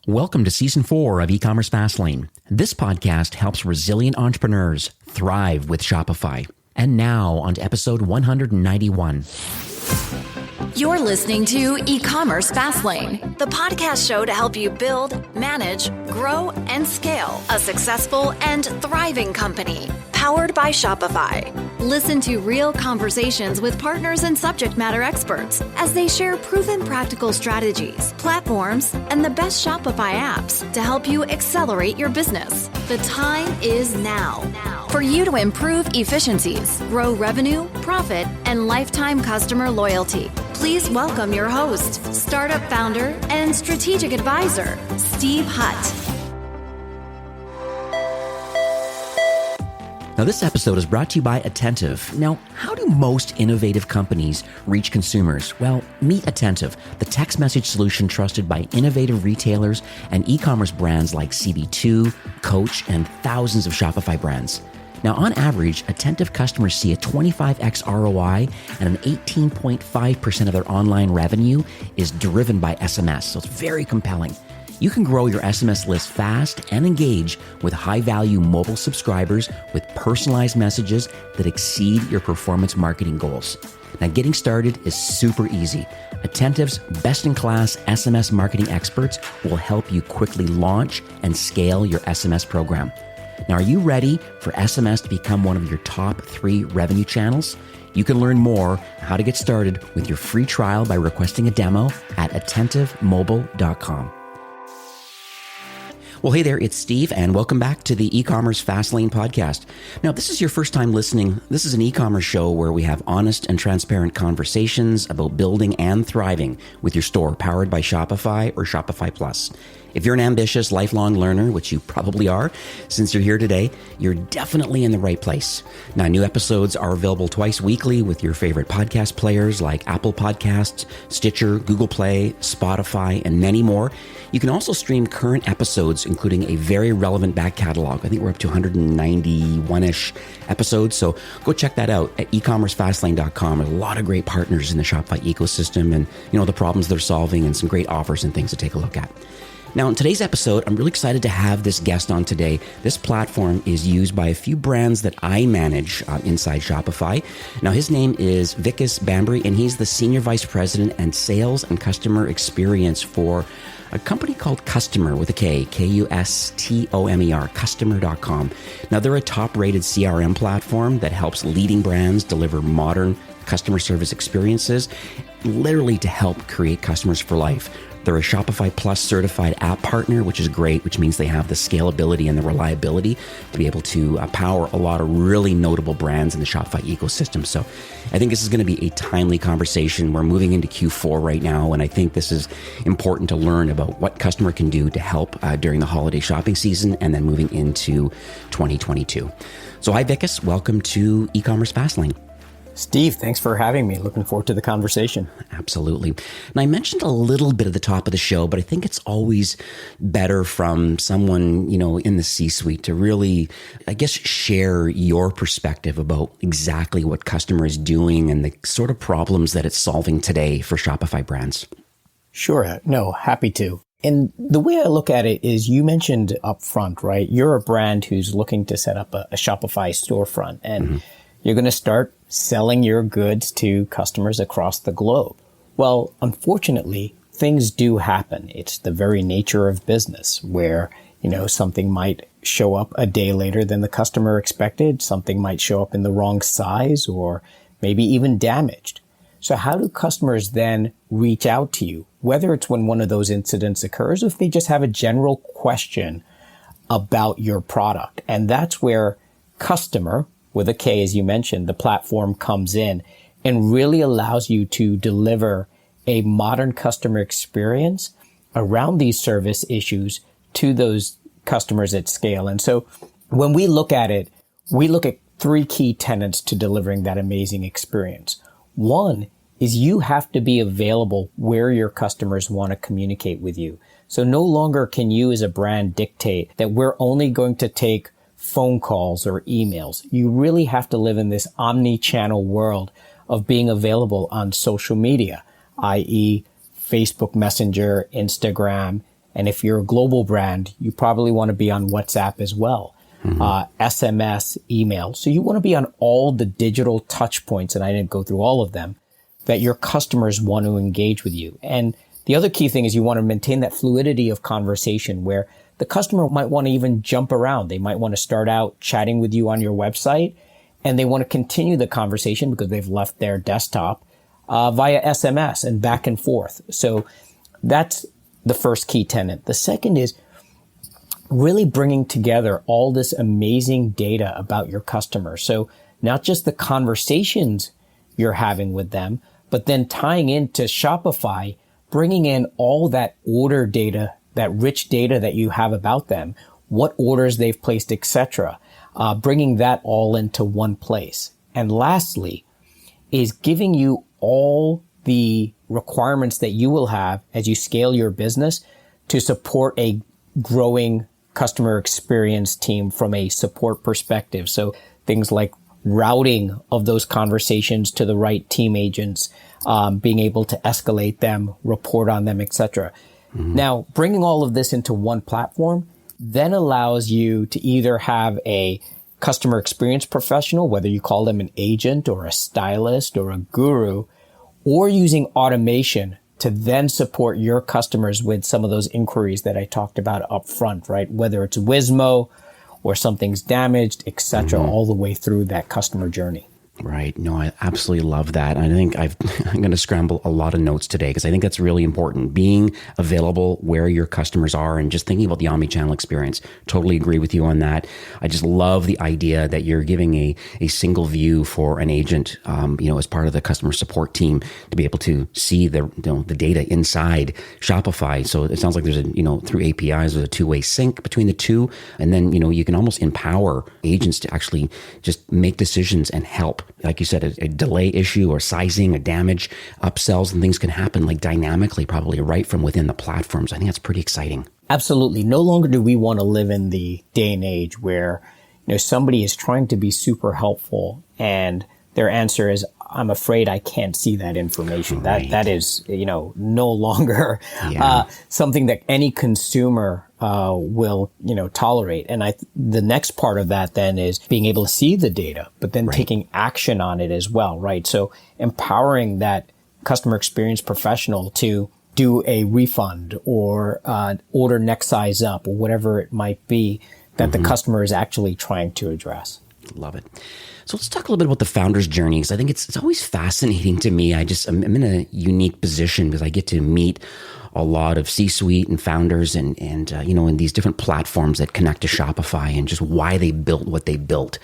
Welcome to Season 4 of E-commerce Fastlane. This podcast helps resilient entrepreneurs thrive with Shopify. And now on to episode 191. You're listening to E-commerce Fastlane, the podcast show to help you build, manage, grow, and scale a successful and thriving company, powered by Shopify. Listen to real conversations with partners and subject matter experts as they share proven practical strategies, platforms, and the best Shopify apps to help you accelerate your business. The time is now for you to improve efficiencies, grow revenue, profit, and lifetime customer loyalty. Please welcome your host, startup founder, and strategic advisor, Steve Hutt. Now, this episode is brought to you by Attentive. Now, how do most innovative companies reach consumers? Well, meet Attentive, the text message solution trusted by innovative retailers and e-commerce brands like CB2, Coach, and thousands of Shopify brands. Now, on average, Attentive customers see a 25x ROI and an 18.5% of their online revenue is driven by SMS, so it's very compelling. You can grow your SMS list fast and engage with high-value mobile subscribers with personalized messages that exceed your performance marketing goals. Now, getting started is super easy. Attentive's best-in-class SMS marketing experts will help you quickly launch and scale your SMS program. Now, are you ready for SMS to become one of your top 3 revenue channels? You can learn more how to get started with your free trial by requesting a demo at attentivemobile.com. Well, hey there, it's Steve, and welcome back to the E-commerce Fastlane podcast. Now, if this is your first time listening, this is an e-commerce show where we have honest and transparent conversations about building and thriving with your store powered by Shopify or Shopify Plus. If you're an ambitious, lifelong learner, which you probably are, since you're here today, you're definitely in the right place. Now, new episodes are available twice weekly with your favorite podcast players like Apple Podcasts, Stitcher, Google Play, Spotify, and many more. You can also stream current episodes, including a very relevant back catalog. I think we're up to 191-ish episodes, so go check that out at ecommercefastlane.com. There's a lot of great partners in the Shopify ecosystem and, the problems they're solving and some great offers and things to take a look at. Now, in today's episode, I'm really excited to have this guest on today. This platform is used by a few brands that I manage inside Shopify. Now, his name is Vikas Bambry, and he's the Senior Vice President and Sales and Customer Experience for a company called Kustomer with a K, Kustomer, Kustomer.com. Now, they're a top-rated CRM platform that helps leading brands deliver modern customer service experiences, literally to help create customers for life. They're a Shopify Plus certified app partner, which is great, which means they have the scalability and the reliability to be able to power a lot of really notable brands in the Shopify ecosystem. So I think this is going to be a timely conversation. We're moving into Q4 right now, and I think this is important to learn about what Kustomer can do to help during the holiday shopping season and then moving into 2022. So hi, Vikas. Welcome to E-commerce Fastlane. Steve, thanks for having me. Looking forward to the conversation. Absolutely. And I mentioned a little bit at the top of the show, but I think it's always better from someone, in the C-suite to really, share your perspective about exactly what Kustomer is doing and the sort of problems that it's solving today for Shopify brands. Sure. No, happy to. And the way I look at it is you mentioned up front, right? You're a brand who's looking to set up a Shopify storefront and you're going to start selling your goods to customers across the globe. Well, unfortunately, things do happen. It's the very nature of business where, something might show up a day later than the customer expected. Something might show up in the wrong size or maybe even damaged. So how do customers then reach out to you, whether it's when one of those incidents occurs or if they just have a general question about your product? And that's where Kustomer, with a K, as you mentioned, the platform comes in and really allows you to deliver a modern customer experience around these service issues to those customers at scale. And so when we look at it, we look at 3 key tenets to delivering that amazing experience. One is you have to be available where your customers want to communicate with you. So no longer can you as a brand dictate that we're only going to take phone calls or emails. You really have to live in this omni-channel world of being available on social media, i.e. Facebook Messenger, Instagram, And if you're a global brand, you probably want to be on WhatsApp as well. SMS, email. So you want to be on all the digital touch points, and I didn't go through all of them, that your customers want to engage with you. And the other key thing is you want to maintain that fluidity of conversation where the customer might want to even jump around. They might want to start out chatting with you on your website, and they want to continue the conversation because they've left their desktop via SMS and back and forth. So that's the first key tenet. The second is really bringing together all this amazing data about your customers. So not just the conversations you're having with them, but then tying into Shopify, bringing in all that order data, that rich data that you have about them, what orders they've placed, etc., bringing that all into one place. And lastly, is giving you all the requirements that you will have as you scale your business to support a growing customer experience team from a support perspective. So things like routing of those conversations to the right team agents, being able to escalate them, report on them, etc. Now, bringing all of this into one platform then allows you to either have a customer experience professional, whether you call them an agent or a stylist or a guru, or using automation to then support your customers with some of those inquiries that I talked about up front, right? Whether it's Wizmo or something's damaged, etc., all the way through that customer journey. Right. No, I absolutely love that. I think I'm going to scramble a lot of notes today because I think that's really important. Being available where your customers are and just thinking about the omnichannel experience. Totally agree with you on that. I just love the idea that you're giving a single view for an agent, as part of the customer support team to be able to see the data inside Shopify. So it sounds like there's through APIs, there's a two-way sync between the two. And then, you can almost empower agents to actually just make decisions and help. Like you said, a delay issue or sizing, a damage, upsells and things can happen like dynamically, probably right from within the platforms. I think that's pretty exciting. Absolutely. No longer do we want to live in the day and age where, somebody is trying to be super helpful and their answer is, I'm afraid I can't see that information. Right. That is, no longer something that any consumer will, tolerate. And the next part of that then is being able to see the data, but then taking action on it as well, right? So empowering that customer experience professional to do a refund or order next size up or whatever it might be that the customer is actually trying to address. Love it. So let's talk a little bit about the founder's journey, because I think it's always fascinating to me. I'm in a unique position because I get to meet a lot of C-suite and founders and in these different platforms that connect to Shopify and just why they built what they built.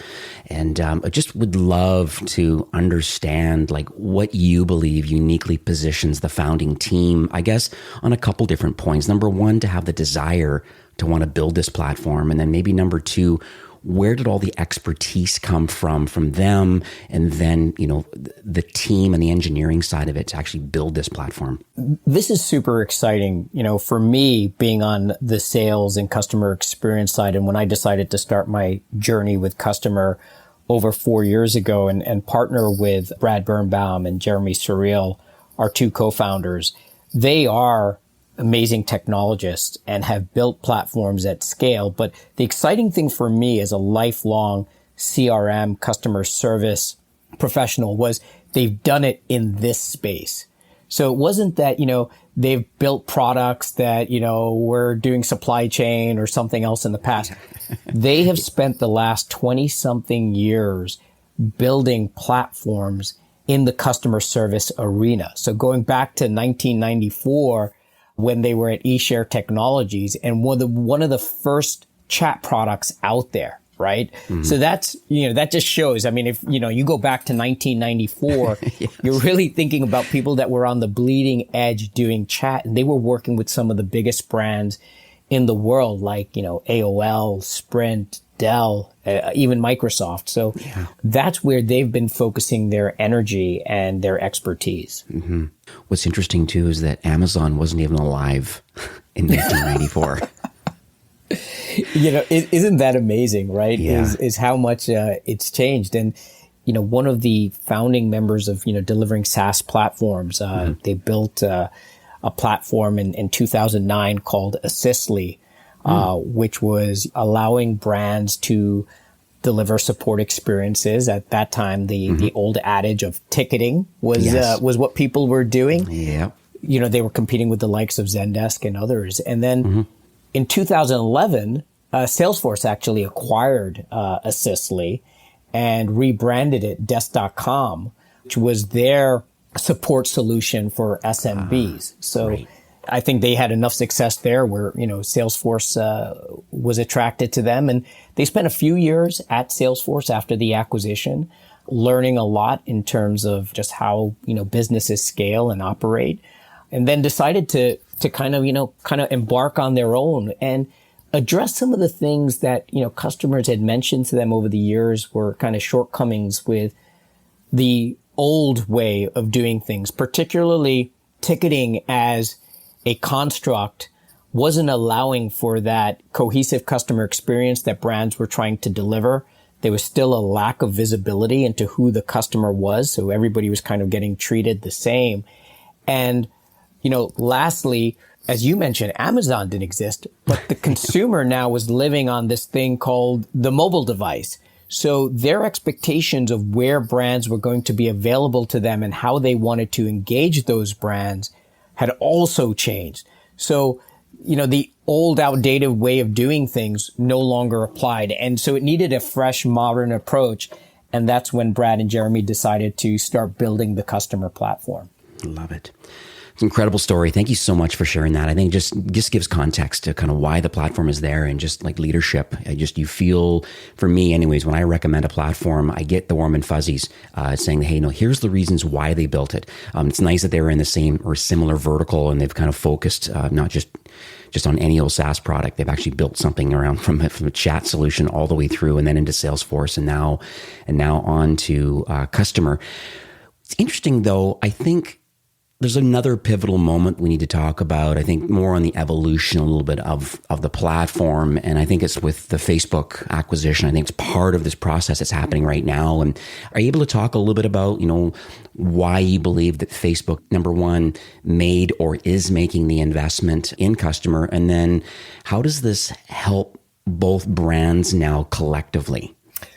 And I just would love to understand what you believe uniquely positions the founding team, I guess, on a couple different points. Number one, to have the desire to want to build this platform. And then maybe number two, where did all the expertise come from them, and then, the team and the engineering side of it to actually build this platform? This is super exciting, for me being on the sales and customer experience side. And when I decided to start my journey with Kustomer over 4 years ago and partner with Brad Birnbaum and Jeremy Surreal, our two co-founders, they are amazing technologists and have built platforms at scale. But the exciting thing for me as a lifelong CRM customer service professional was they've done it in this space. So it wasn't that, they've built products that, were doing supply chain or something else in the past. They have spent the last 20 something years building platforms in the customer service arena. So going back to 1994, when they were at eShare Technologies and one of the first chat products out there, right? So that's, that just shows. I mean, if, you go back to 1994, yes. You're really thinking about people that were on the bleeding edge doing chat, and they were working with some of the biggest brands in the world, like, AOL, Sprint, Dell, even Microsoft. So that's where they've been focusing their energy and their expertise. Mm-hmm. What's interesting too is that Amazon wasn't even alive in 1994. Isn't that amazing, right? Yeah. Is how much it's changed. And, one of the founding members of, delivering SaaS platforms, they built a platform in 2009 called Assistly, which was allowing brands to deliver support experiences. At that time, the old adage of ticketing was what people were doing. Yeah. You know, they were competing with the likes of Zendesk and others. And then in 2011, Salesforce actually acquired Assistly and rebranded it Desk.com, which was their support solution for SMBs. So right. I think they had enough success there where, you know, Salesforce was attracted to them. And they spent a few years at Salesforce after the acquisition, learning a lot in terms of just how, you know, businesses scale and operate, and then decided to kind of embark on their own and address some of the things that, you know, customers had mentioned to them over the years were kind of shortcomings with the old way of doing things, particularly ticketing as a construct wasn't allowing for that cohesive customer experience that brands were trying to deliver. There was still a lack of visibility into who the customer was. So everybody was kind of getting treated the same. And, you know, lastly, as you mentioned, Amazon didn't exist, but the consumer now was living on this thing called the mobile device. So their expectations of where brands were going to be available to them and how they wanted to engage those brands had also changed. So, you know, the old outdated way of doing things no longer applied. And so it needed a fresh, modern approach. And that's when Brad and Jeremy decided to start building the customer platform. Love it. It's an incredible story. Thank you so much for sharing that. I think just gives context to kind of why the platform is there and just like leadership. You feel, for me anyways, when I recommend a platform, I get the warm and fuzzies saying, hey, no, here's the reasons why they built it. It's nice that they were in the same or similar vertical and they've kind of focused not just on any old SaaS product. They've actually built something around from a chat solution all the way through and then into Salesforce and now on to Kustomer. It's interesting though, I think there's another pivotal moment we need to talk about, I think more on the evolution a little bit of the platform. And I think it's with the Facebook acquisition. I think it's part of this process that's happening right now. And are you able to talk a little bit about, you know, why you believe that Facebook, number one, made or is making the investment in Kustomer? And then how does this help both brands now collectively?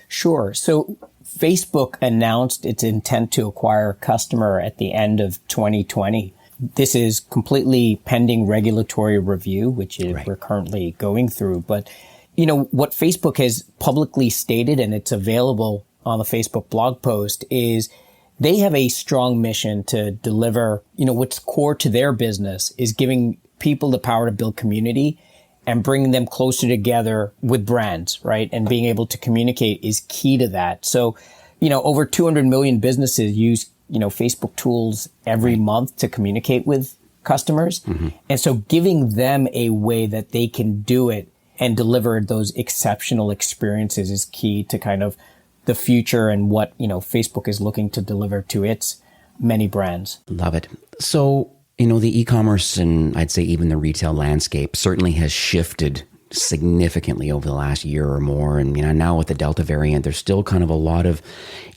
Sure. So Facebook announced its intent to acquire Kustomer at the end of 2020. This is completely pending regulatory review, which we're currently going through. But, you know, what Facebook has publicly stated, and it's available on the Facebook blog post, is they have a strong mission to deliver, you know, what's core to their business is giving people the power to build community and bringing them closer together with brands, right? And being able to communicate is key to that. So, you know, over 200 million businesses use, you know, Facebook tools every month to communicate with customers. Mm-hmm. And so giving them a way that they can do it and deliver those exceptional experiences is key to kind of the future and what, you know, Facebook is looking to deliver to its many brands. Love it. So, you know, the e-commerce and I'd say even the retail landscape certainly has shifted significantly over the last year or more. And, you know, now with the Delta variant, there's still kind of a lot of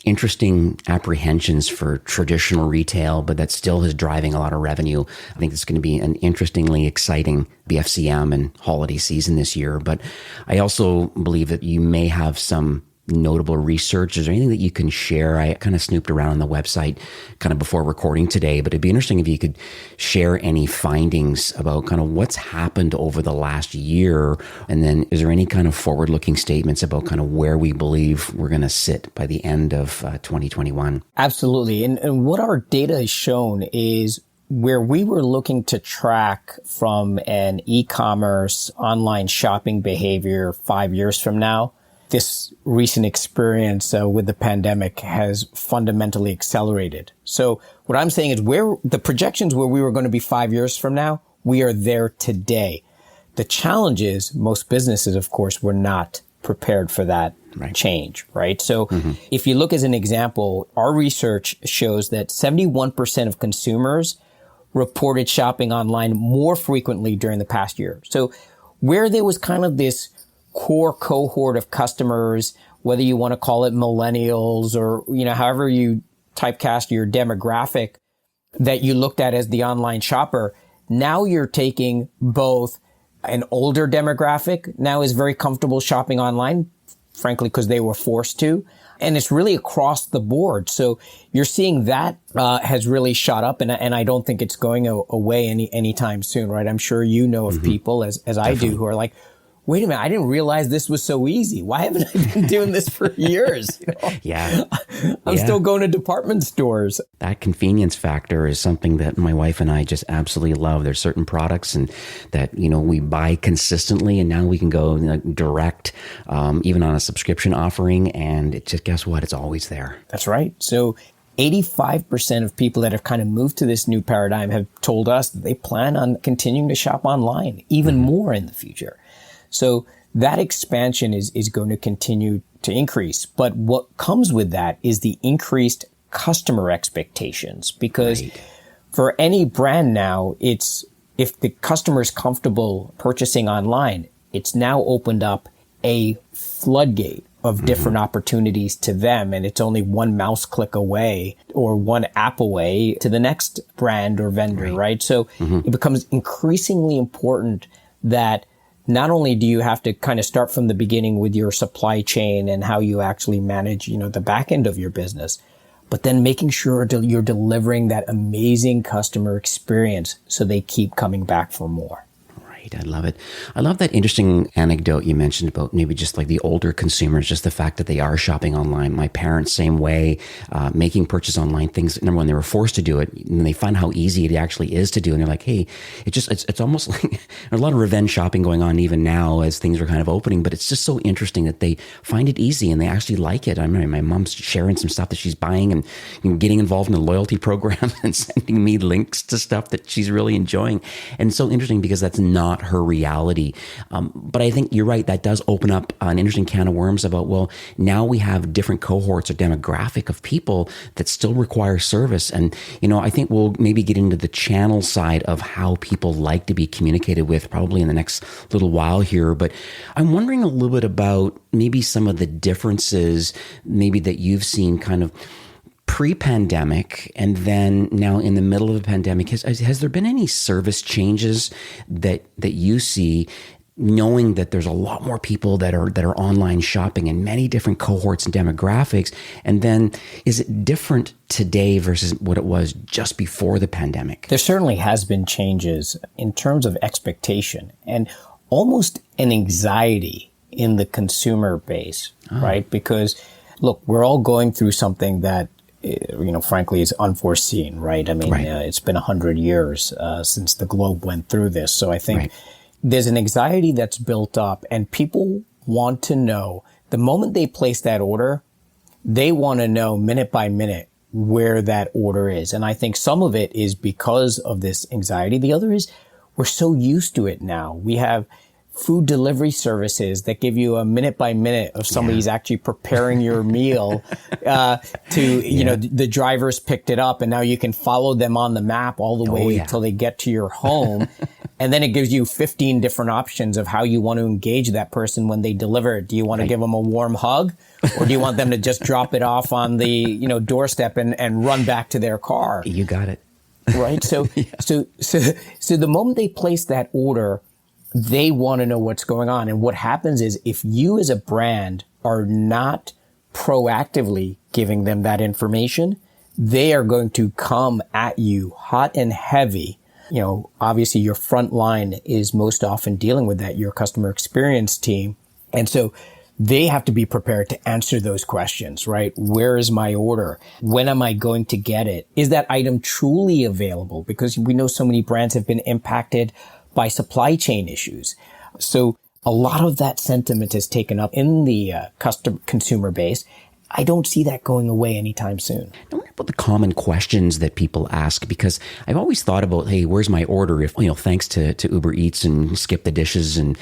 interesting apprehensions for traditional retail, but that still is driving a lot of revenue. I think it's going to be an interestingly exciting BFCM and holiday season this year. But I also believe that you may have some notable research. Is there anything that you can share? I kind of snooped around on the website kind of before recording today, but it'd be interesting if you could share any findings about kind of what's happened over the last year. And then is there any kind of forward-looking statements about kind of where we believe we're going to sit by the end of 2021? Absolutely. And what our data has shown is where we were looking to track from an e-commerce online shopping behavior 5 years from now, this recent experience with the pandemic has fundamentally accelerated. So what I'm saying is where the projections where we were going to be 5 years from now, we are there today. The challenge is most businesses, of course, were not prepared for that change, right? So if you look as an example, our research shows that 71% of consumers reported shopping online more frequently during the past year. So where there was kind of this core cohort of customers, whether you want to call it millennials or, you know, however you typecast your demographic that you looked at as the online shopper, now you're taking both an older demographic now is very comfortable shopping online, frankly, because they were forced to. And it's really across the board. So you're seeing that has really shot up, and I don't think it's going away anytime soon, right? I'm sure you know of people, as I do, who are like, wait a minute, I didn't realize this was so easy. Why haven't I been doing this for years? You know? Yeah. I'm still going to department stores. That convenience factor is something that my wife and I just absolutely love. There's certain products and that, we buy consistently, and now we can go direct, even on a subscription offering. And it just, guess what? It's always there. That's right. So 85% of people that have kind of moved to this new paradigm have told us that they plan on continuing to shop online even more in the future. So that expansion is going to continue to increase. But what comes with that is the increased customer expectations, because for any brand now, it's if the customer is comfortable purchasing online, it's now opened up a floodgate of different opportunities to them. And it's only one mouse click away or one app away to the next brand or vendor, right? So it becomes increasingly important that not only do you have to kind of start from the beginning with your supply chain and how you actually manage, the back end of your business, but then making sure you're delivering that amazing customer experience so they keep coming back for more. I love it. I love that interesting anecdote you mentioned about maybe just like the older consumers, just the fact that they are shopping online. My parents, same way, making purchase online things. Number one, they were forced to do it, and they find how easy it actually is to do. And they're like, hey, it's almost like there's a lot of revenge shopping going on even now as things are kind of opening, but it's just so interesting that they find it easy and they actually like it. I remember my mom's sharing some stuff that she's buying and getting involved in a loyalty program and sending me links to stuff that she's really enjoying. And it's so interesting because that's not her reality. But I think you're right. That does open up an interesting can of worms about, well, now we have different cohorts or demographic of people that still require service. And, I think we'll maybe get into the channel side of how people like to be communicated with probably in the next little while here. But I'm wondering a little bit about maybe some of the differences maybe that you've seen kind of pre-pandemic and then now in the middle of the pandemic. Has there been any service changes that you see, knowing that there's a lot more people that are online shopping in many different cohorts and demographics? And then is it different today versus what it was just before the pandemic? There certainly has been changes in terms of expectation and almost an anxiety in the consumer base, right? Because look, we're all going through something that frankly, is unforeseen, right? I mean, it's been 100 years since the globe went through this. So I think there's an anxiety that's built up, and people want to know the moment they place that order, they want to know minute by minute where that order is. And I think some of it is because of this anxiety. The other is we're so used to it now. We have food delivery services that give you a minute by minute of somebody's actually preparing your meal, the drivers picked it up and now you can follow them on the map all the way until they get to your home. And then it gives you 15 different options of how you want to engage that person when they deliver it. Do you want to give them a warm hug, or do you want them to just drop it off on the, doorstep and run back to their car? You got it. Right. So the moment they place that order, they want to know what's going on. And what happens is if you as a brand are not proactively giving them that information, they are going to come at you hot and heavy. Obviously your front line is most often dealing with that, your customer experience team. And so they have to be prepared to answer those questions, right? Where is my order? When am I going to get it? Is that item truly available? Because we know so many brands have been impacted by supply chain issues. So a lot of that sentiment is taken up in the consumer base. I don't see that going away anytime soon. I wonder about the common questions that people ask, because I've always thought about, hey, where's my order? If, thanks to Uber Eats and Skip the Dishes and,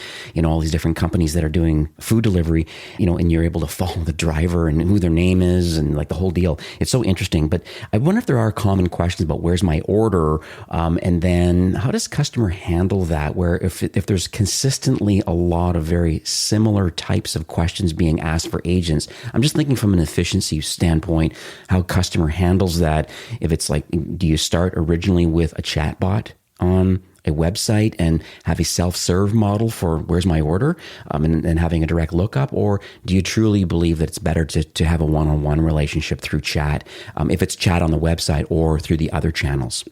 all these different companies that are doing food delivery, and you're able to follow the driver and who their name is and like the whole deal. It's so interesting. But I wonder if there are common questions about where's my order? And then how does customer handle that? Where if there's consistently a lot of very similar types of questions being asked for agents, I'm just thinking from an efficiency standpoint, how customer handles that. If it's like, do you start originally with a chatbot on a website and have a self-serve model for where's my order, and having a direct lookup? Or do you truly believe that it's better to have a one-on-one relationship through chat, if it's chat on the website or through the other channels?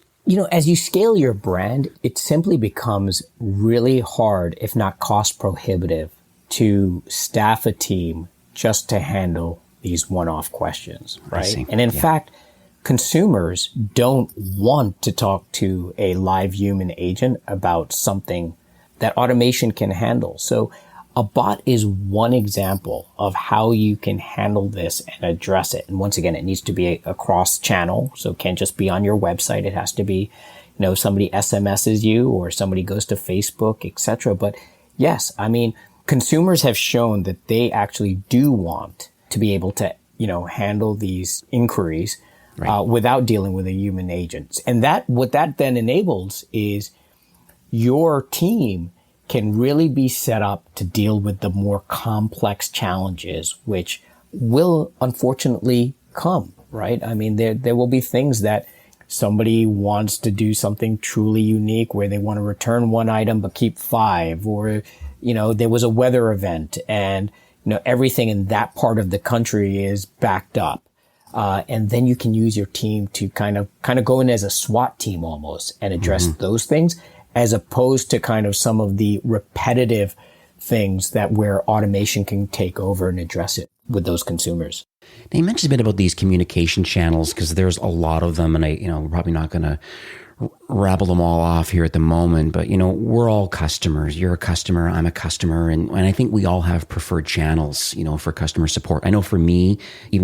As you scale your brand, it simply becomes really hard, if not cost prohibitive, to staff a team just to handle these one-off questions, right? And in fact, consumers don't want to talk to a live human agent about something that automation can handle. So a bot is one example of how you can handle this and address it. And once again, it needs to be a cross channel. So it can't just be on your website. It has to be, somebody SMSs you or somebody goes to Facebook, etc. But yes, consumers have shown that they actually do want to be able to, handle these inquiries without dealing with a human agent. And what that then enables is your team can really be set up to deal with the more complex challenges, which will unfortunately come, right? There will be things that somebody wants to do something truly unique where they want to return one item but keep 5, or, there was a weather event and, everything in that part of the country is backed up. And then you can use your team to kind of go in as a SWAT team almost and address those things, as opposed to kind of some of the repetitive things that where automation can take over and address it with those consumers. Now, you mentioned a bit about these communication channels, because there's a lot of them, and we're probably not going to rabble them all off here at the moment, but we're all customers. You're a customer, I'm a customer, and I think we all have preferred channels, for customer support. I know for me,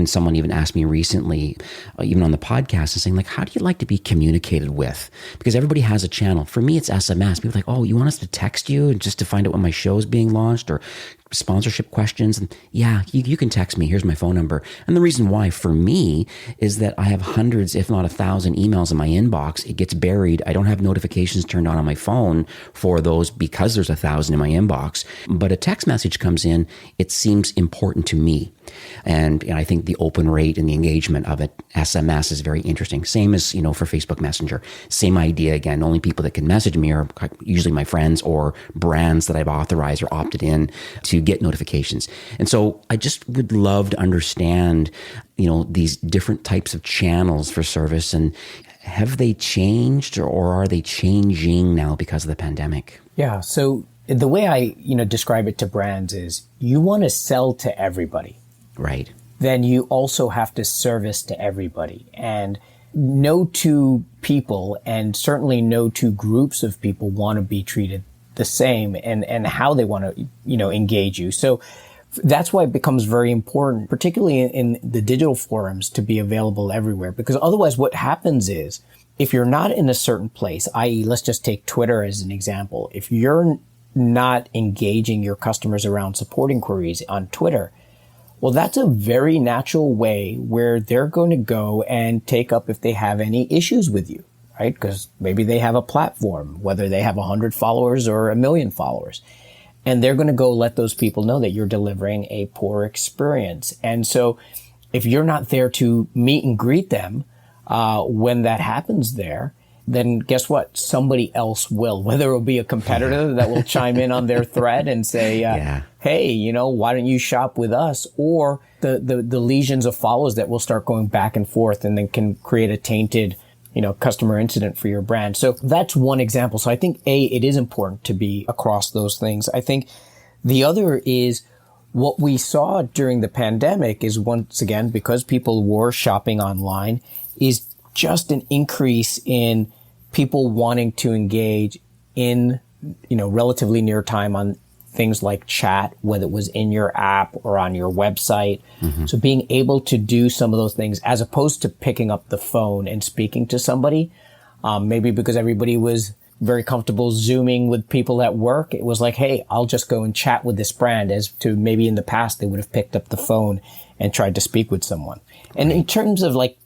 someone asked me recently, even on the podcast, and saying like, how do you like to be communicated with? Because everybody has a channel. For me, it's SMS. People are like, oh, you want us to text you just to find out when my show is being launched, or sponsorship questions? And yeah, you can text me. Here's my phone number. And the reason why for me is that I have hundreds, if not 1,000 emails in my inbox. It gets buried. I don't have notifications turned on my phone for those because there's 1,000 in my inbox. But a text message comes in, it seems important to me. And I think the open rate and the engagement of it, SMS, is very interesting. Same as, for Facebook Messenger. Same idea again. Only people that can message me are usually my friends or brands that I've authorized or opted in to get notifications. And so I just would love to understand, these different types of channels for service, and have they changed or are they changing now because of the pandemic? Yeah. So the way I, describe it to brands is you want to sell to everybody. Right. Then you also have to service to everybody. And no two people, and certainly no two groups of people, want to be treated the same and how they want to, engage you. So that's why it becomes very important, particularly in the digital forums, to be available everywhere. Because otherwise what happens is, if you're not in a certain place, i.e., let's just take Twitter as an example. If you're not engaging your customers around support inquiries on Twitter, well, that's a very natural way where they're going to go and take up if they have any issues with you, right? Because maybe they have a platform, whether they have 100 followers or 1 million followers. And they're going to go let those people know that you're delivering a poor experience. And so if you're not there to meet and greet them when that happens there, then guess what? Somebody else will, whether it'll be a competitor that will chime in on their thread and say, hey, why don't you shop with us? Or the legions of followers that will start going back and forth and then can create a tainted, customer incident for your brand. So that's one example. So I think it is important to be across those things. I think the other is what we saw during the pandemic is, once again, because people were shopping online, is just an increase in people wanting to engage in, relatively near time on things like chat, whether it was in your app or on your website. Mm-hmm. So being able to do some of those things as opposed to picking up the phone and speaking to somebody, maybe because everybody was very comfortable Zooming with people at work. It was like, hey, I'll just go and chat with this brand, as to maybe in the past they would have picked up the phone and tried to speak with someone. And in terms of like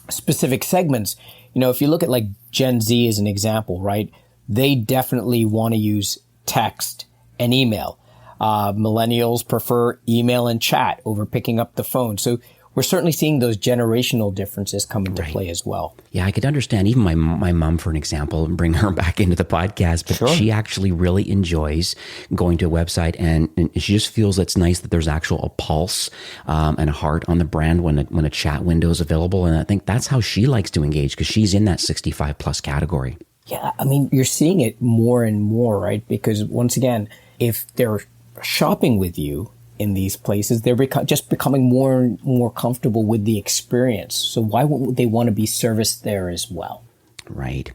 specific segments, if you look at like Gen Z as an example, right? They definitely want to use text and email. Millennials prefer email and chat over picking up the phone. So we're certainly seeing those generational differences come into play as well. Yeah, I could understand even my mom, for an example, and bring her back into the podcast, but she actually really enjoys going to a website, and she just feels it's nice that there's actual a pulse and a heart on the brand when a chat window is available. And I think that's how she likes to engage, because she's in that 65 plus category. Yeah, I mean, you're seeing it more and more, right? Because once again, if they're shopping with you in these places, they're just becoming more and more comfortable with the experience. So why wouldn't they want to be serviced there as well? Right.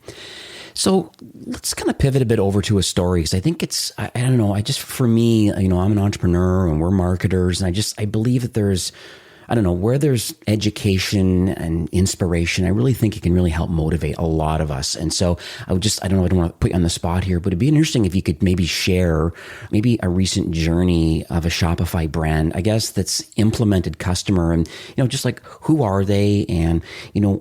So let's kind of pivot a bit over to a story, because I think it's, I don't know, for me, I'm an entrepreneur and we're marketers, and I believe that there's, I don't know, where there's education and inspiration, I really think it can really help motivate a lot of us. And so I don't want to put you on the spot here, but it'd be interesting if you could maybe share maybe a recent journey of a Shopify brand, I guess, that's implemented customer, and, just like, who are they, and,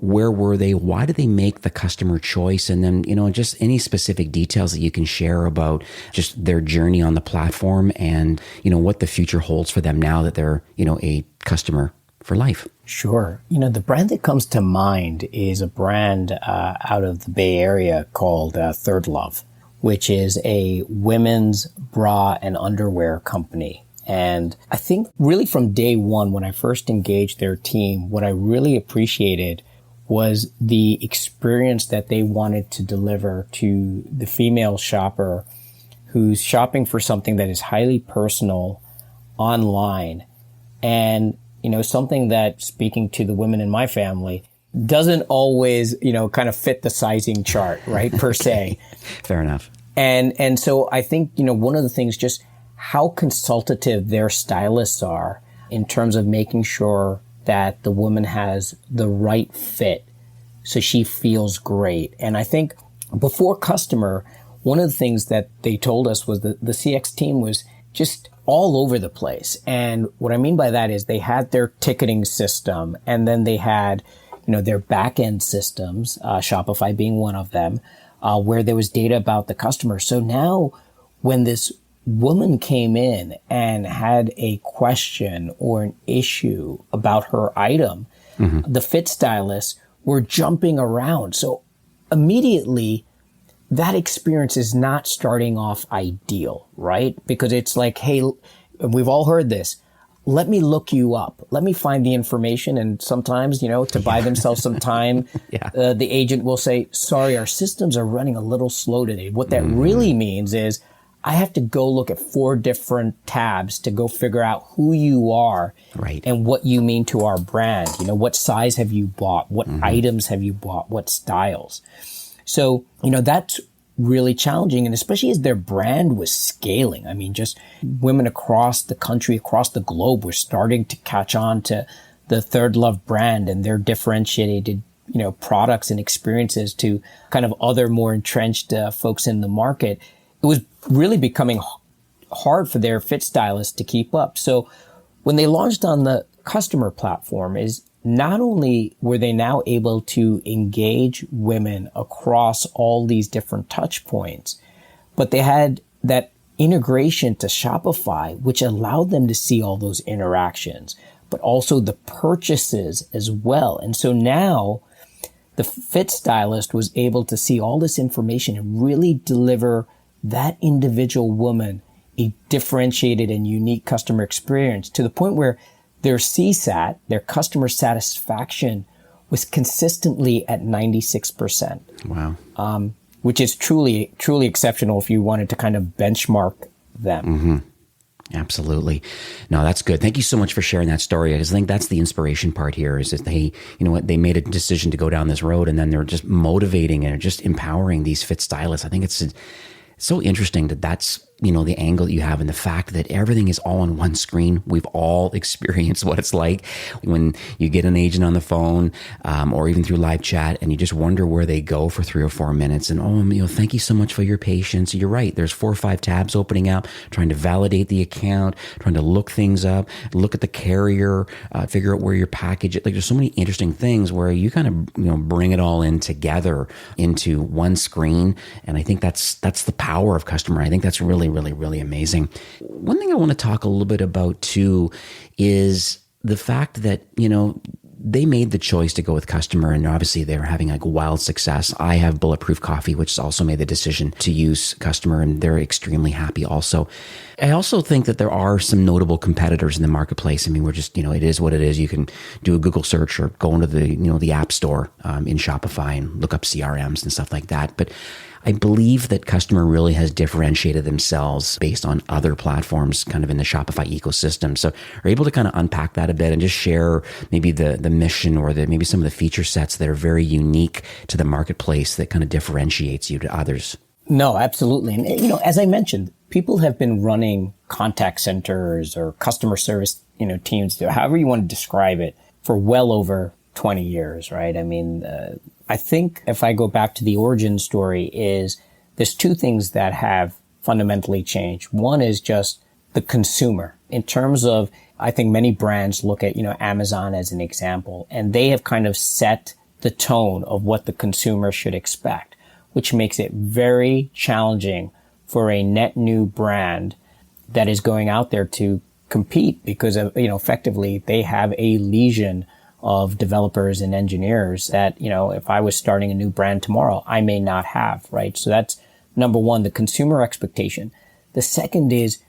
where were they? Why did they make the customer choice? And then, just any specific details that you can share about just their journey on the platform, and, what the future holds for them now that they're, a customer for life. Sure. The brand that comes to mind is a brand out of the Bay Area called Third Love, which is a women's bra and underwear company. And I think really from day one, when I first engaged their team, what I really appreciated was the experience that they wanted to deliver to the female shopper who's shopping for something that is highly personal online. And, something that, speaking to the women in my family, doesn't always, kind of fit the sizing chart, right, per se. Fair enough. And so I think, one of the things, just how consultative their stylists are in terms of making sure that the woman has the right fit so she feels great. And I think before Kustomer, one of the things that they told us was that the CX team was just all over the place. And what I mean by that is they had their ticketing system, and then they had, their back end systems, Shopify being one of them, where there was data about the customer. So now when this woman came in and had a question or an issue about her item, the fit stylists were jumping around. So immediately, that experience is not starting off ideal, right? Because it's like, hey, we've all heard this. Let me look you up. Let me find the information. And sometimes, to buy themselves some time, the agent will say, sorry, our systems are running a little slow today. What that really means is I have to go look at 4 different tabs to go figure out who you are, right, and what you mean to our brand. What size have you bought? What items have you bought? What styles? So, that's really challenging. And especially as their brand was scaling, I mean, just women across the country, across the globe were starting to catch on to the Third Love brand and their differentiated, products and experiences to kind of other more entrenched folks in the market. It was really becoming hard for their fit stylists to keep up. So when they launched on the Kustomer platform, is not only were they now able to engage women across all these different touch points, but they had that integration to Shopify, which allowed them to see all those interactions, but also the purchases as well. And so now the fit stylist was able to see all this information and really deliver that individual woman a differentiated and unique customer experience, to the point where their CSAT, their customer satisfaction, was consistently at 96%. Wow. Which is truly, truly exceptional if you wanted to kind of benchmark them. Absolutely. No, that's good. Thank you so much for sharing that story, because I think that's the inspiration part here, is that they, they made a decision to go down this road, and then they're just motivating and just empowering these fit stylists. I think it's so interesting that that's, the angle that you have, and the fact that everything is all on one screen. We've all experienced what it's like when you get an agent on the phone, or even through live chat, and you just wonder where they go for 3 or 4 minutes. And, thank you so much for your patience. You're right. There's 4 or 5 tabs opening up, trying to validate the account, trying to look things up, look at the carrier, figure out where your package, like, there's so many interesting things where you kind of, bring it all in together into one screen. And I think that's the power of Kustomer. I think that's really, really, really amazing. One thing I want to talk a little bit about too is the fact that, they made the choice to go with Kustomer, and obviously they're having like wild success. I have Bulletproof Coffee, which has also made the decision to use Kustomer, and they're extremely happy also. I also think that there are some notable competitors in the marketplace. I mean, we're just, it is what it is. You can do a Google search or go into the App Store in Shopify and look up CRMs and stuff like that. But I believe that Kustomer really has differentiated themselves based on other platforms kind of in the Shopify ecosystem. So are you able to kind of unpack that a bit and just share maybe the mission or maybe some of the feature sets that are very unique to the marketplace that kind of differentiates you to others? No, absolutely. And, as I mentioned, people have been running contact centers or customer service, teams, however you want to describe it, for well over 20 years, right? I mean, I think if I go back to the origin story is there's two things that have fundamentally changed. One is just the consumer in terms of, I think many brands look at, Amazon as an example, and they have kind of set the tone of what the consumer should expect, which makes it very challenging for a net new brand that is going out there to compete because of, effectively they have a legion of developers and engineers that, if I was starting a new brand tomorrow, I may not have, right? So that's number one, the consumer expectation. The second is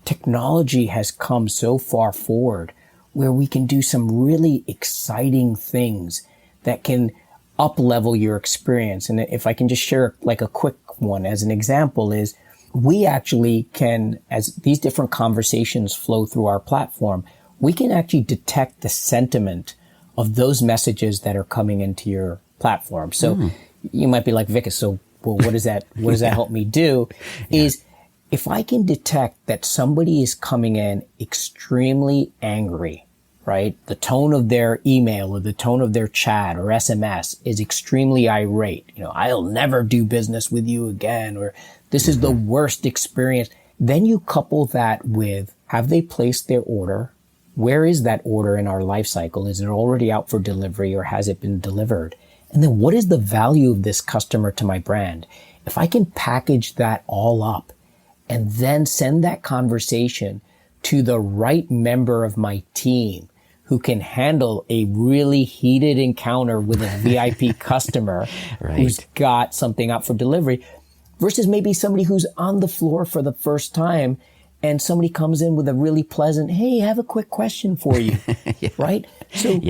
technology has come so far forward where we can do some really exciting things that can up-level your experience. And if I can just share like a quick one as an example is we actually can, as these different conversations flow through our platform, we can actually detect the sentiment of those messages that are coming into your platform. So you might be like, Vikas, so what does that help me do? Is if I can detect that somebody is coming in extremely angry, right? The tone of their email or the tone of their chat or SMS is extremely irate. I'll never do business with you again, or this is the worst experience. Then you couple that with, have they placed their order? Where is that order in our life cycle? Is it already out for delivery or has it been delivered? And then what is the value of this customer to my brand? If I can package that all up and then send that conversation to the right member of my team who can handle a really heated encounter with a VIP customer right. who's got something out for delivery versus maybe somebody who's on the floor for the first time and somebody comes in with a really pleasant, hey, I have a quick question for you, right? So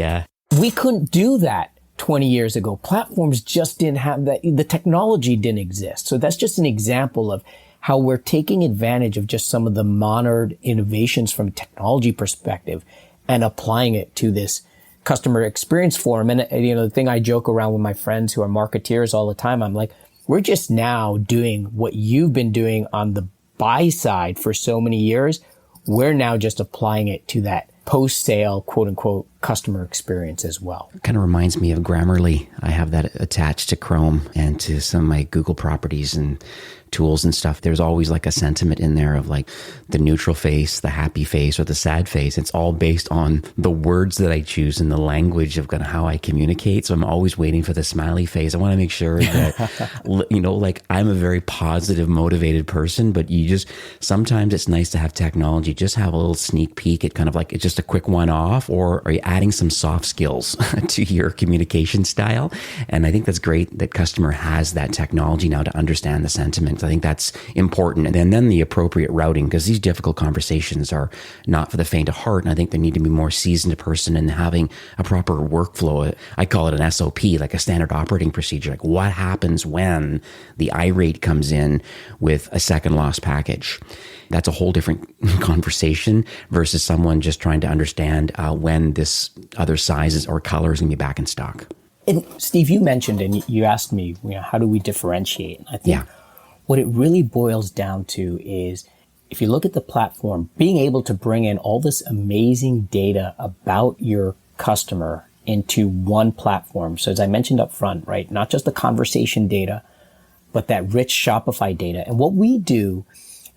we couldn't do that 20 years ago. Platforms just didn't have that. The technology didn't exist. So that's just an example of how we're taking advantage of just some of the modern innovations from a technology perspective and applying it to this customer experience forum. And, the thing I joke around with my friends who are marketeers all the time, I'm like, we're just now doing what you've been doing on the buy side for so many years. We're now just applying it to that post-sale, quote unquote, customer experience as well. It kind of reminds me of Grammarly. I have that attached to Chrome and to some of my Google properties and tools and stuff. There's always like a sentiment in there of like the neutral face, the happy face, or the sad face. It's all based on the words that I choose and the language of kind of how I communicate. So I'm always waiting for the smiley face. I want to make sure that, like I'm a very positive, motivated person, but sometimes it's nice to have technology, just have a little sneak peek at kind of like, it's just a quick one off, or are you adding some soft skills to your communication style? And I think that's great that Kustomer has that technology now to understand the sentiment. I think that's important. And then the appropriate routing, because these difficult conversations are not for the faint of heart. And I think they need to be more seasoned person and having a proper workflow. I call it an SOP, like a standard operating procedure. Like what happens when the irate comes in with a second loss package? That's a whole different conversation versus someone just trying to understand when this other sizes or color is going to be back in stock. And Steve, you mentioned and you asked me, how do we differentiate? I think what it really boils down to is if you look at the platform, being able to bring in all this amazing data about your customer into one platform. So as I mentioned up front, right, not just the conversation data, but that rich Shopify data. And what we do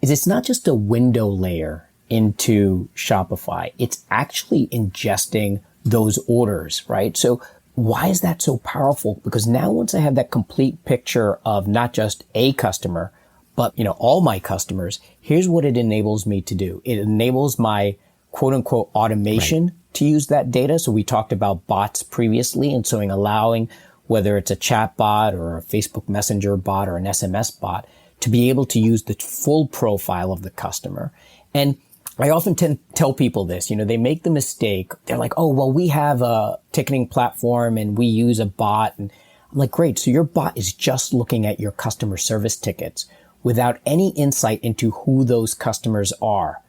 is it's not just a window layer into Shopify. It's actually ingesting those orders, right? So why is that so powerful? Because now once I have that complete picture of not just a customer, but all my customers, here's what it enables me to do. It enables my quote unquote automation to use that data. So we talked about bots previously, and so in allowing, whether it's a chat bot or a Facebook Messenger bot or an SMS bot, to be able to use the full profile of the customer. And I often tell people this, they make the mistake. They're like, oh, well, we have a ticketing platform and we use a bot. And I'm like, great. So your bot is just looking at your customer service tickets without any insight into who those customers are.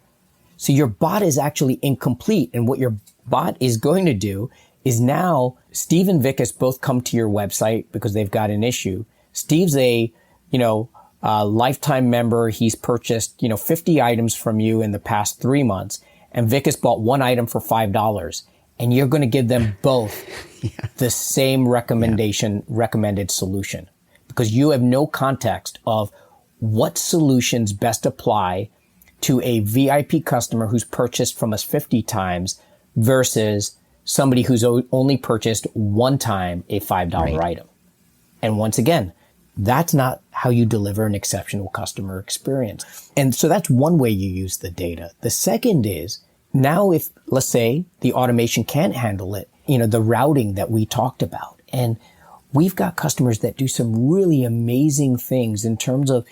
So your bot is actually incomplete. And what your bot is going to do is now Steve and Vic has both come to your website because they've got an issue. Steve's a lifetime member. He's purchased, 50 items from you in the past 3 months. And Vic has bought one item for $5. And you're going to give them both the same recommended solution, because you have no context of what solutions best apply to a VIP customer who's purchased from us 50 times versus somebody who's only purchased one time a $5 item. And once again, that's not how you deliver an exceptional customer experience. And so that's one way you use the data. The second is, now if, let's say, the automation can't handle it, the routing that we talked about. And we've got customers that do some really amazing things in terms of,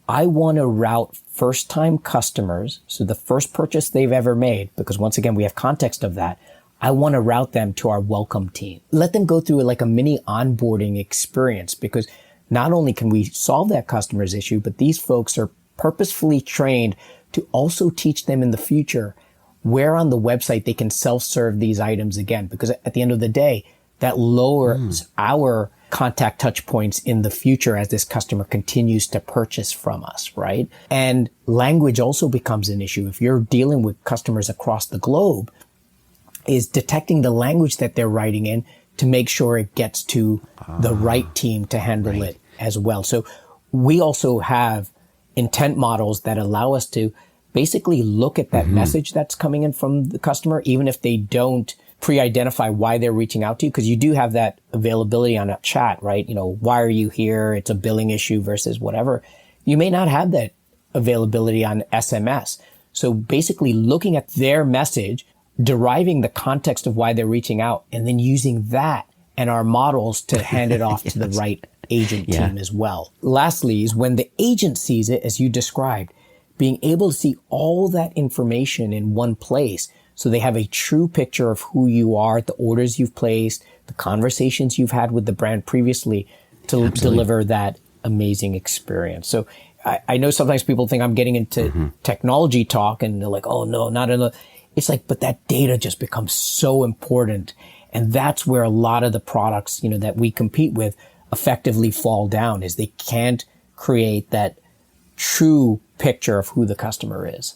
I want to route first-time customers, so the first purchase they've ever made, because once again, we have context of that. I want to route them to our welcome team. Let them go through like a mini onboarding experience, because not only can we solve that customer's issue, but these folks are purposefully trained to also teach them in the future where on the website they can self-serve these items again. Because at the end of the day, that lowers our contact touch points in the future as this customer continues to purchase from us, right? And language also becomes an issue. If you're dealing with customers across the globe, is detecting the language that they're writing in to make sure it gets to the right team to handle it as well. So we also have intent models that allow us to basically look at that message that's coming in from the customer, even if they don't pre-identify why they're reaching out to you, because you do have that availability on a chat, right? Why are you here? It's a billing issue versus whatever. You may not have that availability on SMS. So basically looking at their message, deriving the context of why they're reaching out, and then using that and our models to hand it off to the right agent team as well. Lastly is when the agent sees it, as you described, being able to see all that information in one place, so they have a true picture of who you are, the orders you've placed, the conversations you've had with the brand previously to deliver that amazing experience. So I know sometimes people think I'm getting into technology talk and they're like, oh no, not enough. It's like, but that data just becomes so important. And that's where a lot of the products, that we compete with effectively fall down, is they can't create that true picture of who the customer is.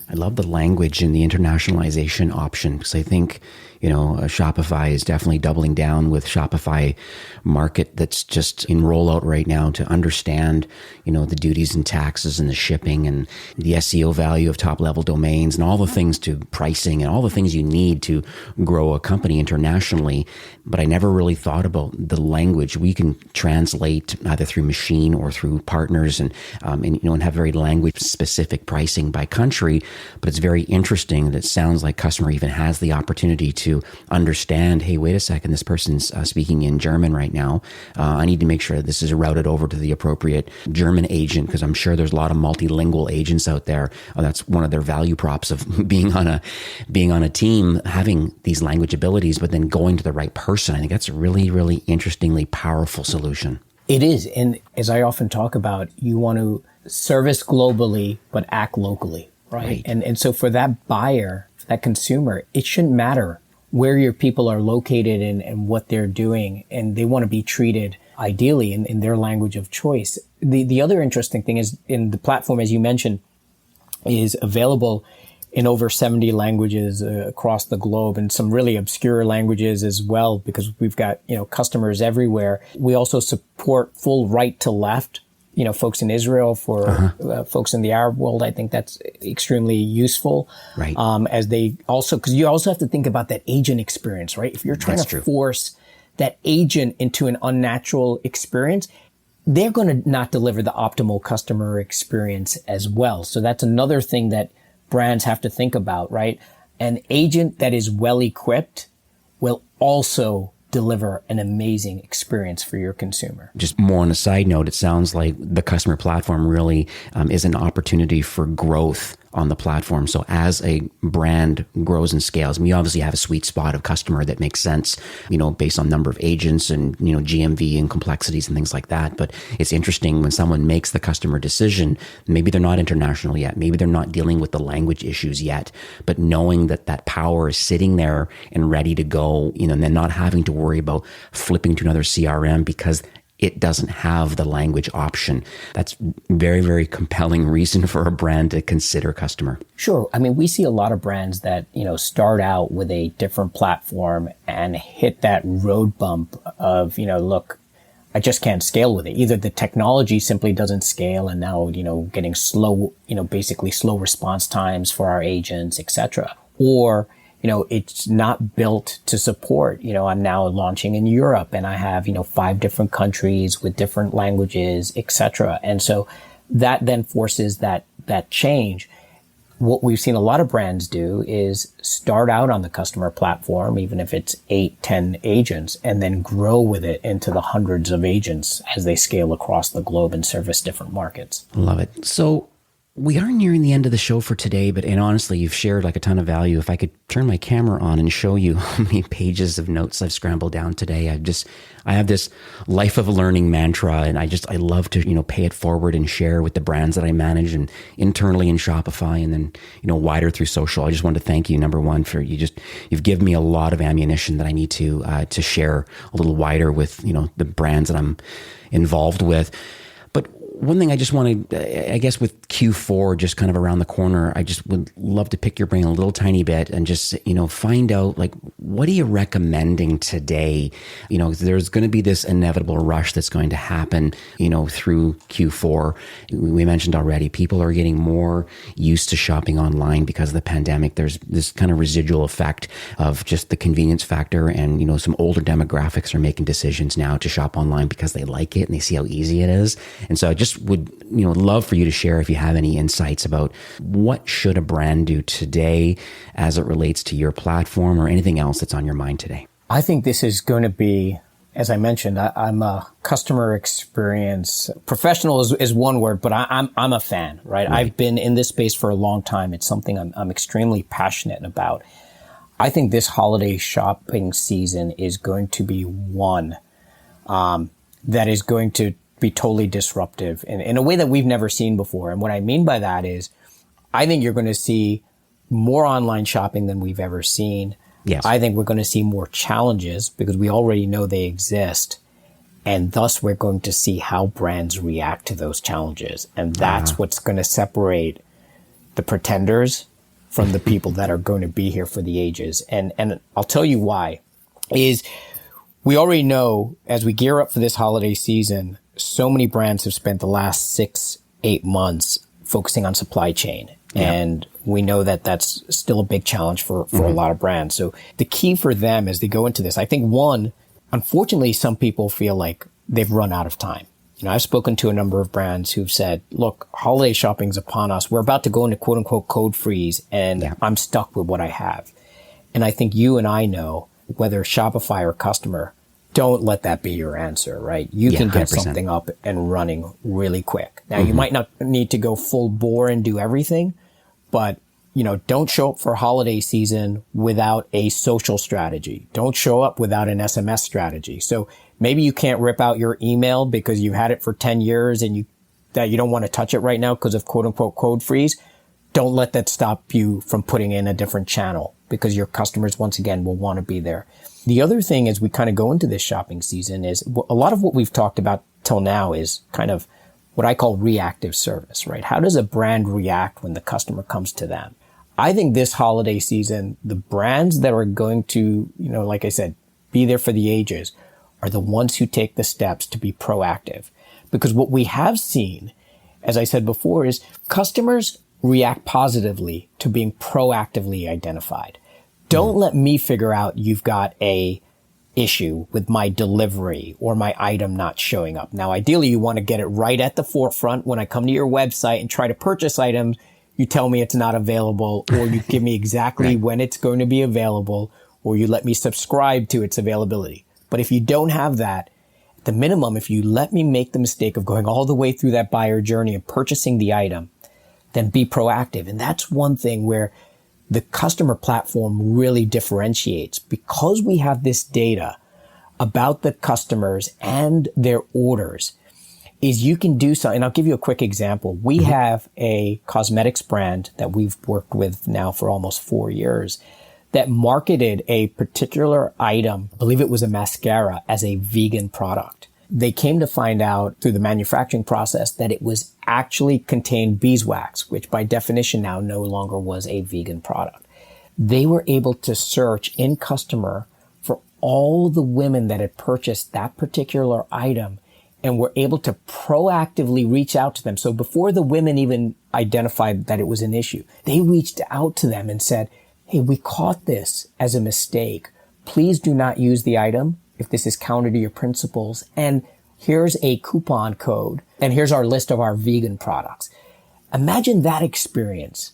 I love the language and the internationalization option, because I think, Shopify is definitely doubling down with Shopify Market that's just in rollout right now to understand, the duties and taxes and the shipping and the SEO value of top level domains and all the things to pricing and all the things you need to grow a company internationally. But I never really thought about the language we can translate either through machine or through partners and have very language specific pricing by country. But it's very interesting that it sounds like customer even has the opportunity to understand, hey, wait a second, this person's speaking in German right now. I need to make sure this is routed over to the appropriate German agent, because I'm sure there's a lot of multilingual agents out there. That's one of their value props of being on a team, having these language abilities, but then going to the right person. I think that's a really, really interestingly powerful solution. It is. And as I often talk about, you want to service globally, but act locally, right? And so for that buyer, for that consumer, it shouldn't matter where your people are located and what they're doing. And they want to be treated ideally in their language of choice. The other interesting thing is, in the platform, as you mentioned, is available in over 70 languages across the globe, and some really obscure languages as well, because we've got, customers everywhere. We also support full right to left, folks in Israel, for folks in the Arab world. I think that's extremely useful. Right. As they also, because you also have to think about that agent experience, right? If you're trying to force that agent into an unnatural experience, they're going to not deliver the optimal customer experience as well. So that's another thing that brands have to think about, right? An agent that is well equipped will also deliver an amazing experience for your consumer. Just more on a side note, it sounds like the customer platform really is an opportunity for growth on the platform. So as a brand grows and scales, we obviously have a sweet spot of customer that makes sense, based on number of agents and, GMV and complexities and things like that. But it's interesting when someone makes the customer decision, maybe they're not international yet, maybe they're not dealing with the language issues yet, but knowing that that power is sitting there and ready to go, and then not having to worry about flipping to another CRM because it doesn't have the language option. That's very, very compelling reason for a brand to consider Kustomer. Sure. I mean, we see a lot of brands that, start out with a different platform and hit that road bump of, look, I just can't scale with it. Either the technology simply doesn't scale and now, getting slow, basically slow response times for our agents, et cetera. Or it's not built to support. I'm now launching in Europe and I have, 5 different countries with different languages, etc. And so that then forces that change. What we've seen a lot of brands do is start out on the Kustomer platform, even if it's 8, 10 agents, and then grow with it into the hundreds of agents as they scale across the globe and service different markets. Love it. So we are nearing the end of the show for today, and honestly, you've shared like a ton of value. If I could turn my camera on and show you how many pages of notes I've scrambled down today, I have this life of learning mantra, and I love to, pay it forward and share with the brands that I manage and internally in Shopify and then, wider through social. I just want to thank you, number one, for you've given me a lot of ammunition that I need to share a little wider with, the brands that I'm involved with. But one thing I just want to, I guess with Q4 just kind of around the corner, I just would love to pick your brain a little tiny bit and just, find out like, what are you recommending today? There's going to be this inevitable rush that's going to happen, through Q4. We mentioned already, people are getting more used to shopping online because of the pandemic. There's this kind of residual effect of just the convenience factor and, some older demographics are making decisions now to shop online because they like it and they see how easy it is. And so I just would, love for you to share if you have any insights about what should a brand do today as it relates to your platform or anything else that's on your mind today. I think this is going to be, as I mentioned, I'm a customer experience professional is one word, but I'm a fan, right? I've been in this space for a long time. It's something I'm extremely passionate about. I think this holiday shopping season is going to be one that is going to be totally disruptive in a way that we've never seen before. And what I mean by that is, I think you're going to see more online shopping than we've ever seen. Yes. I think we're going to see more challenges because we already know they exist. And thus we're going to see how brands react to those challenges. And that's what's going to separate the pretenders from the people that are going to be here for the ages. And I'll tell you why is we already know as we gear up for this holiday season, so many brands have spent the last 6-8 months focusing on supply chain. Yeah. And we know that that's still a big challenge for a lot of brands. So the key for them as they go into this, I think one, unfortunately, some people feel like they've run out of time. I've spoken to a number of brands who've said, look, holiday shopping's upon us. We're about to go into quote unquote code freeze and I'm stuck with what I have. And I think you and I know whether Shopify or Kustomer, don't let that be your answer, right? You can get 100%. Something up and running really quick. Now, you might not need to go full bore and do everything, but, don't show up for holiday season without a social strategy. Don't show up without an SMS strategy. So maybe you can't rip out your email because you had it for 10 years and you don't want to touch it right now because of quote unquote code freeze. Don't let that stop you from putting in a different channel because your customers, once again, will want to be there. The other thing as we kind of go into this shopping season is a lot of what we've talked about till now is kind of what I call reactive service, right? How does a brand react when the customer comes to them? I think this holiday season, the brands that are going to, like I said, be there for the ages are the ones who take the steps to be proactive. Because what we have seen, as I said before, is customers react positively to being proactively identified. Don't let me figure out you've got a issue with my delivery or my item not showing up. Now, ideally, you want to get it right at the forefront. When I come to your website and try to purchase items, you tell me it's not available, or you give me exactly when it's going to be available, or you let me subscribe to its availability. But if you don't have that, at the minimum, if you let me make the mistake of going all the way through that buyer journey and purchasing the item, then be proactive. And that's one thing where the customer platform really differentiates, because we have this data about the customers and their orders, is you can do something. And I'll give you a quick example. We have a cosmetics brand that we've worked with now for almost 4 years that marketed a particular item, I believe it was a mascara, as a vegan product. They came to find out through the manufacturing process that it was actually contained beeswax, which by definition now no longer was a vegan product. They were able to search in customer for all the women that had purchased that particular item and were able to proactively reach out to them. So before the women even identified that it was an issue, they reached out to them and said, hey, we caught this as a mistake. Please do not use the item if this is counter to your principles. And here's a coupon code. And here's our list of our vegan products. Imagine that experience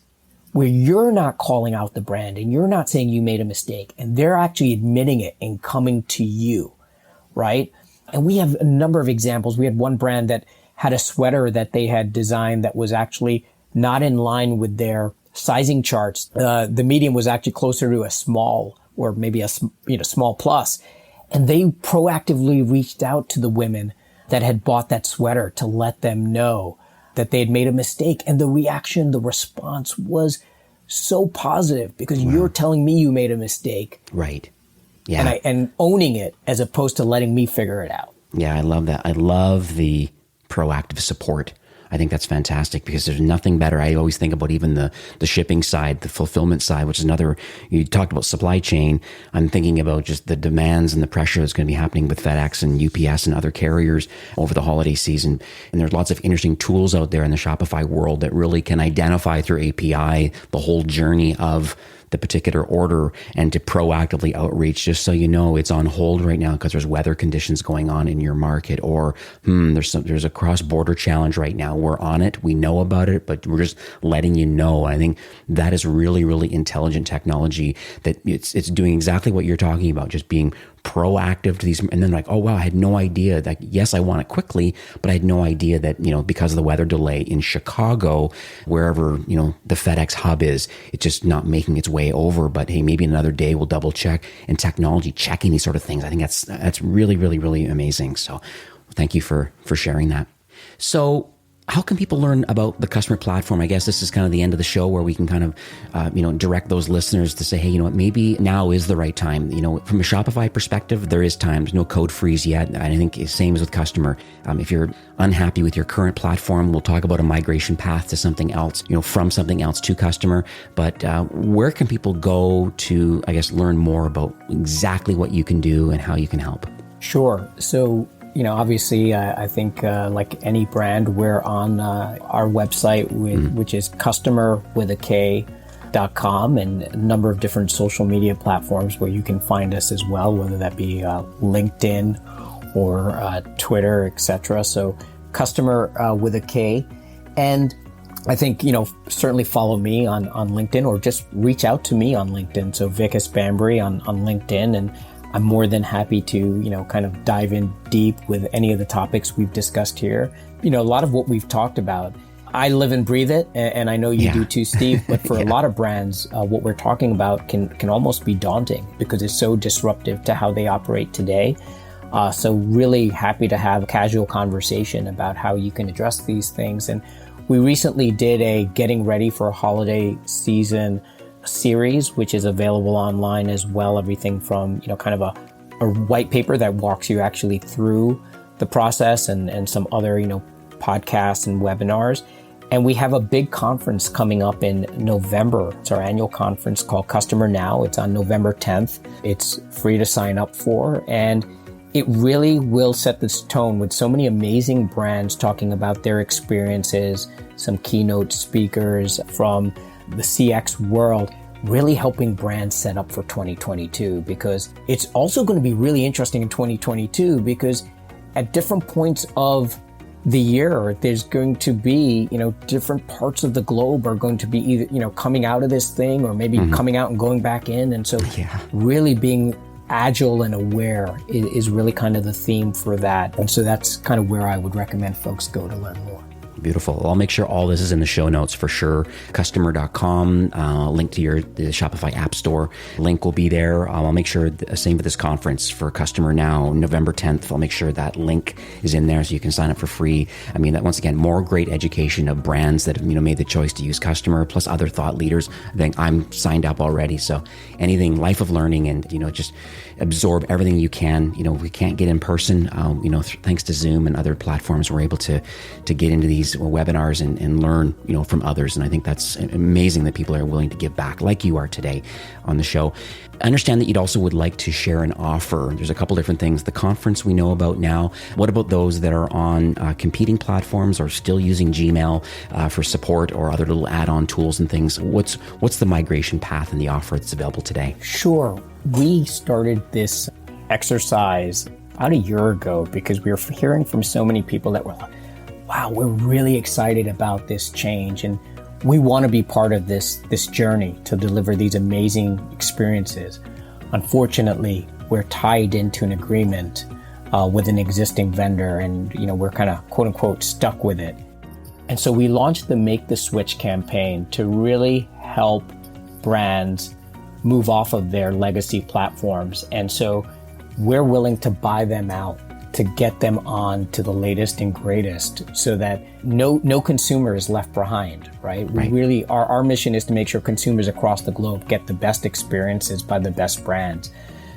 where you're not calling out the brand and you're not saying you made a mistake, and they're actually admitting it and coming to you, right? And we have a number of examples. We had one brand that had a sweater that they had designed that was actually not in line with their sizing charts. The medium was actually closer to a small, or maybe a small plus. And they proactively reached out to the women that had bought that sweater to let them know that they had made a mistake. And the reaction, the response was so positive, because you're telling me you made a mistake. Right. Yeah. And owning it as opposed to letting me figure it out. Yeah, I love that. I love the proactive support. I think that's fantastic, because there's nothing better. I always think about even the shipping side, the fulfillment side, which is another, you talked about supply chain. I'm thinking about just the demands and the pressure that's going to be happening with FedEx and UPS and other carriers over the holiday season. And there's lots of interesting tools out there in the Shopify world that really can identify through API the whole journey of the particular order, and to proactively outreach, just so you know it's on hold right now because there's weather conditions going on in your market, or there's a cross-border challenge right now. We're on it, we know about it, but we're just letting you know. I think that is really, really intelligent technology, that it's doing exactly what you're talking about, just being proactive to these, and then like, oh wow, I had no idea that, yes, I want it quickly, but I had no idea that, because of the weather delay in Chicago, wherever, the FedEx hub is, it's just not making its way over. But hey, maybe another day we'll double check. And technology checking these sort of things, I think that's really, really, really amazing. So thank you for sharing that. So how can people learn about the customer platform? I guess this is kind of the end of the show where we can kind of, direct those listeners to say, hey, maybe now is the right time. From a Shopify perspective, there is time. There's no code freeze yet. I think it's same as with customer. If you're unhappy with your current platform, we'll talk about a migration path to something else, from something else to customer. But where can people go to, I guess, learn more about exactly what you can do and how you can help? Sure. So, obviously, I think like any brand, we're on our website, which is customerwithak.com, and a number of different social media platforms where you can find us as well, whether that be LinkedIn or Twitter, etc. So Customer with a K. And I think, certainly follow me on LinkedIn, or just reach out to me on LinkedIn. So Vic Espambry on LinkedIn, and I'm more than happy to, kind of dive in deep with any of the topics we've discussed here. A lot of what we've talked about, I live and breathe it, and I know you do too, Steve. But for a lot of brands, what we're talking about can almost be daunting, because it's so disruptive to how they operate today. So really happy to have a casual conversation about how you can address these things. And we recently did a Getting Ready for a Holiday Season series, which is available online as well. Everything from, kind of a white paper that walks you actually through the process, and some other, podcasts and webinars. And we have a big conference coming up in November. It's our annual conference called Customer Now. It's on November 10th. It's free to sign up for. And it really will set this tone with so many amazing brands talking about their experiences, some keynote speakers from the CX world, really helping brands set up for 2022, because it's also going to be really interesting in 2022, because at different points of the year, there's going to be, different parts of the globe are going to be either, coming out of this thing or maybe coming out and going back in. And so really being agile and aware is really kind of the theme for that. And so that's kind of where I would recommend folks go to learn more. Beautiful. Well, I'll make sure all this is in the show notes for sure. Kustomer.com, link to the Shopify App Store. Link will be there. I'll make sure, same for this conference for Kustomer Now, November 10th. I'll make sure that link is in there so you can sign up for free. I mean, that once again, more great education of brands that have, made the choice to use Kustomer, plus other thought leaders. I think I'm signed up already. So anything, life of learning, and, just absorb everything you can. We can't get in person, thanks to Zoom and other platforms, we're able to get into these webinars and learn, from others. And I think that's amazing that people are willing to give back like you are today on the show. I understand that you'd also would like to share an offer. There's a couple different things. The conference we know about now. What about those that are on competing platforms or still using Gmail for support or other little add-on tools and things? What's the migration path and the offer that's available today? Sure. We started this exercise about a year ago because we were hearing from so many people that were like, wow, we're really excited about this change and we want to be part of this journey to deliver these amazing experiences. Unfortunately, we're tied into an agreement with an existing vendor and, we're kind of quote unquote stuck with it. And so we launched the Make the Switch campaign to really help brands move off of their legacy platforms. And so we're willing to buy them out to get them on to the latest and greatest so that no consumer is left behind, right? We really, our mission is to make sure consumers across the globe get the best experiences by the best brands.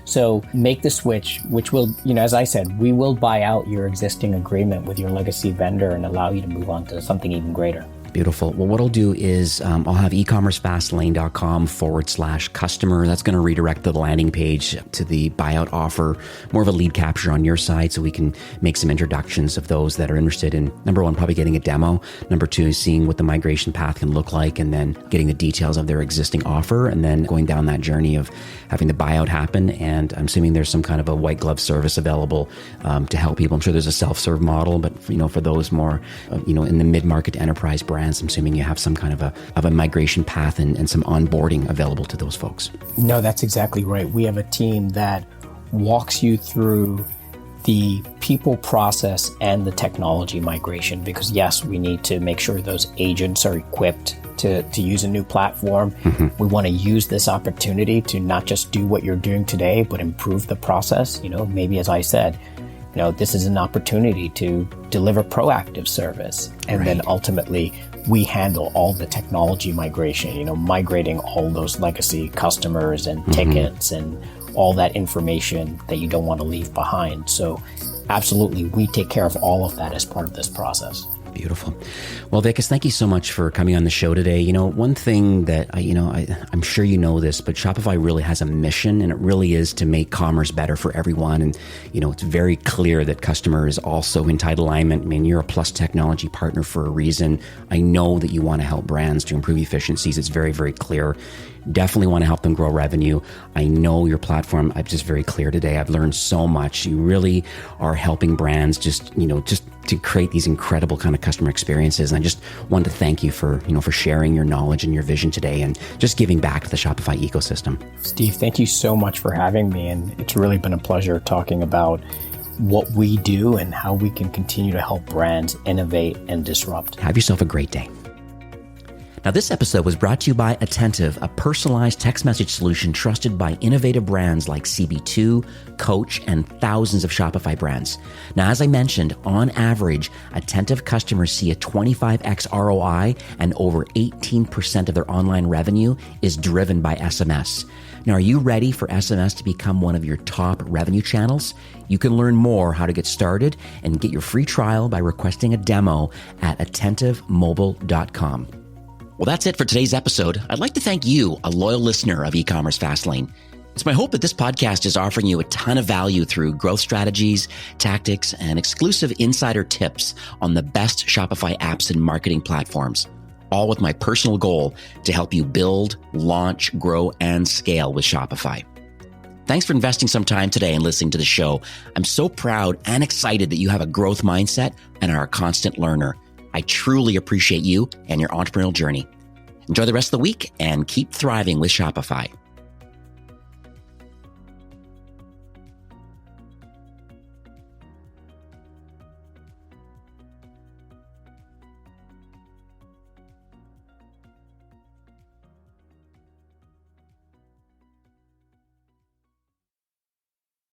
So Make the Switch, which will, as I said, we will buy out your existing agreement with your legacy vendor and allow you to move on to something even greater. Beautiful. Well, what I'll do is I'll have ecommercefastlane.com/customer. That's going to redirect the landing page to the buyout offer, more of a lead capture on your side so we can make some introductions of those that are interested in, number one, probably getting a demo. Number two is seeing what the migration path can look like and then getting the details of their existing offer and then going down that journey of having the buyout happen. And I'm assuming there's some kind of a white glove service available to help people. I'm sure there's a self-serve model, but for those more, in the mid-market enterprise brands, I'm assuming you have some kind of a migration path and some onboarding available to those folks. No, that's exactly right. We have a team that walks you through the people, process, and the technology migration because, yes, we need to make sure those agents are equipped to use a new platform. We want to use this opportunity to not just do what you're doing today, but improve the process. Maybe as I said, this is an opportunity to deliver proactive service. And then ultimately, we handle all the technology migration, migrating all those legacy customers and tickets and all that information that you don't want to leave behind. So absolutely, we take care of all of that as part of this process. Beautiful. Well, Vikas, thank you so much for coming on the show today. One thing that I'm sure you know this, but Shopify really has a mission, and it really is to make commerce better for everyone. And it's very clear that Kustomer is also in tight alignment. I mean, you're a Plus Technology partner for a reason. I know that you want to help brands to improve efficiencies. It's very, very clear. Definitely want to help them grow revenue. I know your platform, I'm just very clear today. I've learned so much. You really are helping brands just to create these incredible kind of customer experiences. And I just want to thank you for sharing your knowledge and your vision today and just giving back to the Shopify ecosystem. Steve, thank you so much for having me. And it's really been a pleasure talking about what we do and how we can continue to help brands innovate and disrupt. Have yourself a great day. Now, this episode was brought to you by Attentive, a personalized text message solution trusted by innovative brands like CB2, Coach, and thousands of Shopify brands. Now, as I mentioned, on average, Attentive customers see a 25x ROI and over 18% of their online revenue is driven by SMS. Now, are you ready for SMS to become one of your top revenue channels? You can learn more how to get started and get your free trial by requesting a demo at attentivemobile.com. Well, that's it for today's episode. I'd like to thank you, a loyal listener of E-commerce Fastlane. It's my hope that this podcast is offering you a ton of value through growth strategies, tactics, and exclusive insider tips on the best Shopify apps and marketing platforms, all with my personal goal to help you build, launch, grow, and scale with Shopify. Thanks for investing some time today and listening to the show. I'm so proud and excited that you have a growth mindset and are a constant learner. I truly appreciate you and your entrepreneurial journey. Enjoy the rest of the week and keep thriving with Shopify.